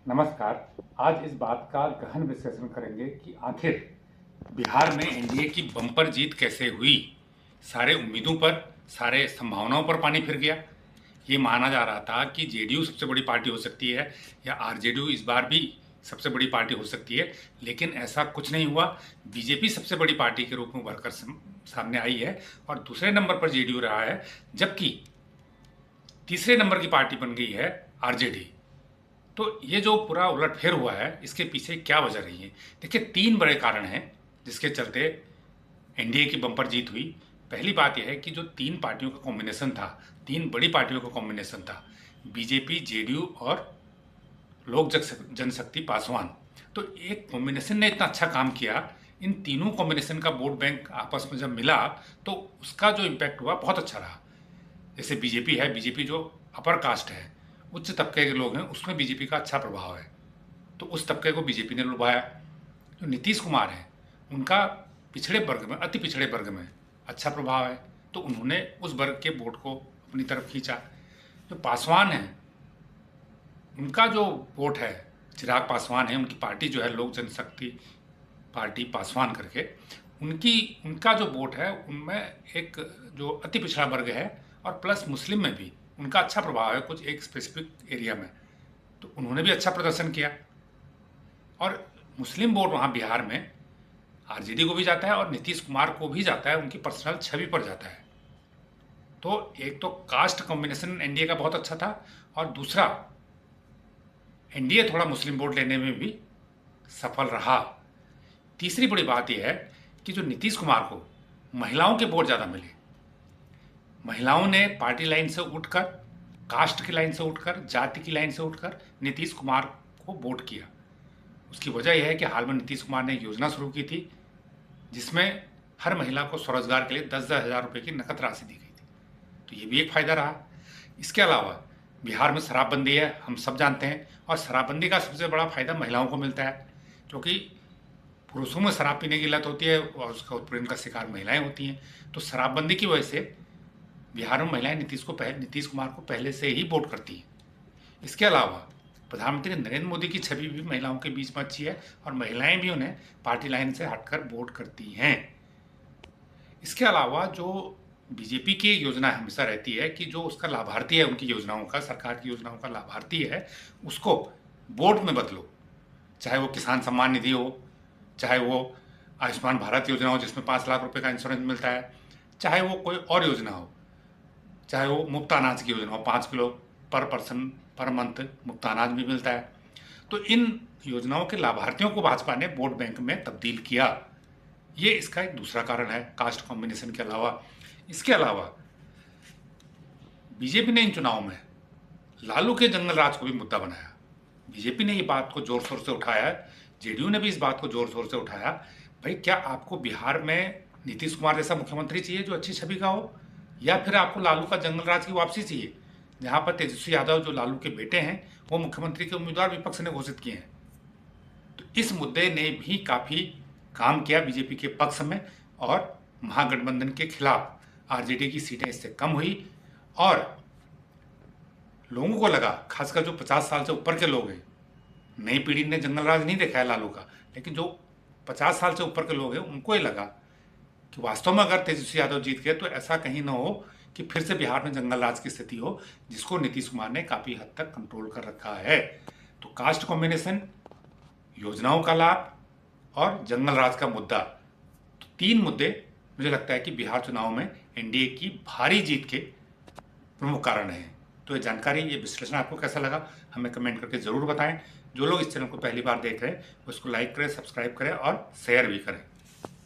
नमस्कार। आज इस बात का गहन विश्लेषण करेंगे कि आखिर बिहार में एनडीए की बम्पर जीत कैसे हुई। सारे उम्मीदों पर, सारे संभावनाओं पर पानी फिर गया। ये माना जा रहा था कि जेडीयू सबसे बड़ी पार्टी हो सकती है या आरजेडी इस बार भी सबसे बड़ी पार्टी हो सकती है, लेकिन ऐसा कुछ नहीं हुआ। बीजेपी सबसे बड़ी पार्टी के रूप में उभर कर सामने आई है और दूसरे नंबर पर जेडीयू रहा है, जबकि तीसरे नंबर की पार्टी बन गई है आरजेडी। तो ये जो पूरा उलटफेर हुआ है, इसके पीछे क्या वजह रही है? देखिए, तीन बड़े कारण हैं जिसके चलते एनडीए की बम्पर जीत हुई। पहली बात यह है कि जो तीन पार्टियों का कॉम्बिनेशन था, तीन बड़ी पार्टियों का कॉम्बिनेशन था, बीजेपी, जेडीयू और लोक जनशक्ति पासवान। तो एक कॉम्बिनेशन ने इतना अच्छा काम किया, इन तीनों कॉम्बिनेशन का वोट बैंक आपस में जब मिला तो उसका जो इम्पैक्ट हुआ बहुत अच्छा रहा। जैसे बीजेपी है, बीजेपी जो अपर कास्ट है, उच्च तबके के लोग हैं, उसमें बीजेपी का अच्छा प्रभाव है, तो उस तबके को बीजेपी ने लुभाया। जो नीतीश कुमार हैं, उनका पिछड़े वर्ग में, अति पिछड़े वर्ग में अच्छा प्रभाव है, तो उन्होंने उस वर्ग के वोट को अपनी तरफ खींचा। जो पासवान हैं, उनका जो वोट है, चिराग पासवान है, उनकी पार्टी जो है लोक जनशक्ति पार्टी पासवान करके, उनका जो वोट है उनमें एक जो अति पिछड़ा वर्ग है और प्लस मुस्लिम में भी उनका अच्छा प्रभाव है कुछ एक स्पेसिफिक एरिया में, तो उन्होंने भी अच्छा प्रदर्शन किया। और मुस्लिम वोट वहाँ बिहार में आरजेडी को भी जाता है और नीतीश कुमार को भी जाता है, उनकी पर्सनल छवि पर जाता है। तो एक तो कास्ट कॉम्बिनेशन एनडीए का बहुत अच्छा था और दूसरा एनडीए थोड़ा मुस्लिम वोट लेने में भी सफल रहा। तीसरी बड़ी बात यह है कि जो नीतीश कुमार को महिलाओं के वोट ज़्यादा मिले। महिलाओं ने पार्टी लाइन से उठकर, कास्ट की लाइन से उठकर, जाति की लाइन से उठकर नीतीश कुमार को वोट किया। उसकी वजह यह है कि हाल में नीतीश कुमार ने एक योजना शुरू की थी जिसमें हर महिला को स्वरोजगार के लिए 10-10 हज़ार रुपये की नकद राशि दी गई थी, तो ये भी एक फ़ायदा रहा। इसके अलावा बिहार में शराबबंदी है, हम सब जानते हैं, और शराबबंदी का सबसे बड़ा फ़ायदा महिलाओं को मिलता है, क्योंकि पुरुषों में शराब पीने की लत होती है और उसका उत्पीड़न का शिकार महिलाएं होती हैं। तो शराबबंदी की वजह से बिहार में महिलाएं नीतीश कुमार को पहले से ही वोट करती हैं। इसके अलावा प्रधानमंत्री नरेंद्र मोदी की छवि भी महिलाओं के बीच में अच्छी है और महिलाएं भी उन्हें पार्टी लाइन से हटकर वोट करती हैं। इसके अलावा जो बीजेपी की योजना हमेशा रहती है कि जो उसका लाभार्थी है, उनकी योजनाओं का, सरकार की योजनाओं का लाभार्थी है, उसको वोट में बदलो। चाहे वो किसान सम्मान निधि हो, चाहे वो आयुष्मान भारत योजना हो जिसमें 5 लाख रुपए का इंश्योरेंस मिलता है, चाहे वो कोई और योजना हो, चाहे वो मुफ्त अनाज की योजना हो, 5 किलो पर पर्सन पर मंथ मुफ्त अनाज भी मिलता है। तो इन योजनाओं के लाभार्थियों को भाजपा ने वोट बैंक में तब्दील किया। ये इसका एक दूसरा कारण है कास्ट कॉम्बिनेशन के अलावा। इसके अलावा बीजेपी ने इन चुनावों में लालू के जंगल राज को भी मुद्दा बनाया। बीजेपी ने ये बात को जोर शोर से उठाया है, जेडीयू ने भी इस बात को जोर शोर से उठाया। भाई, क्या आपको बिहार में नीतीश कुमार जैसा मुख्यमंत्री चाहिए जो अच्छी छवि का हो, या फिर आपको लालू का जंगल राज की वापसी चाहिए, जहां पर तेजस्वी यादव जो लालू के बेटे हैं वो मुख्यमंत्री के उम्मीदवार विपक्ष ने घोषित किए हैं। तो इस मुद्दे ने भी काफ़ी काम किया बीजेपी के पक्ष में और महागठबंधन के खिलाफ आरजेडी की सीटें इससे कम हुई और लोगों को लगा, खासकर जो 50 साल से ऊपर के लोग हैं, नई पीढ़ी ने जंगल राज नहीं देखा है लालू का, लेकिन जो 50 साल से ऊपर के लोग हैं उनको ये लगा कि वास्तव में अगर तेजस्वी यादव जीत गए तो ऐसा कहीं ना हो कि फिर से बिहार में जंगल राज की स्थिति हो, जिसको नीतीश कुमार ने काफ़ी हद तक कंट्रोल कर रखा है। तो कास्ट कॉम्बिनेशन, योजनाओं का लाभ और जंगल राज का मुद्दा, तो तीन मुद्दे मुझे लगता है कि बिहार चुनाव में एनडीए की भारी जीत के प्रमुख कारण हैं। तो ये जानकारी, ये विश्लेषण आपको कैसा लगा, हमें कमेंट करके ज़रूर बताएं। जो लोग इस चैनल को पहली बार देख रहे हैं वो इसको लाइक करें, सब्सक्राइब करें और शेयर भी करें।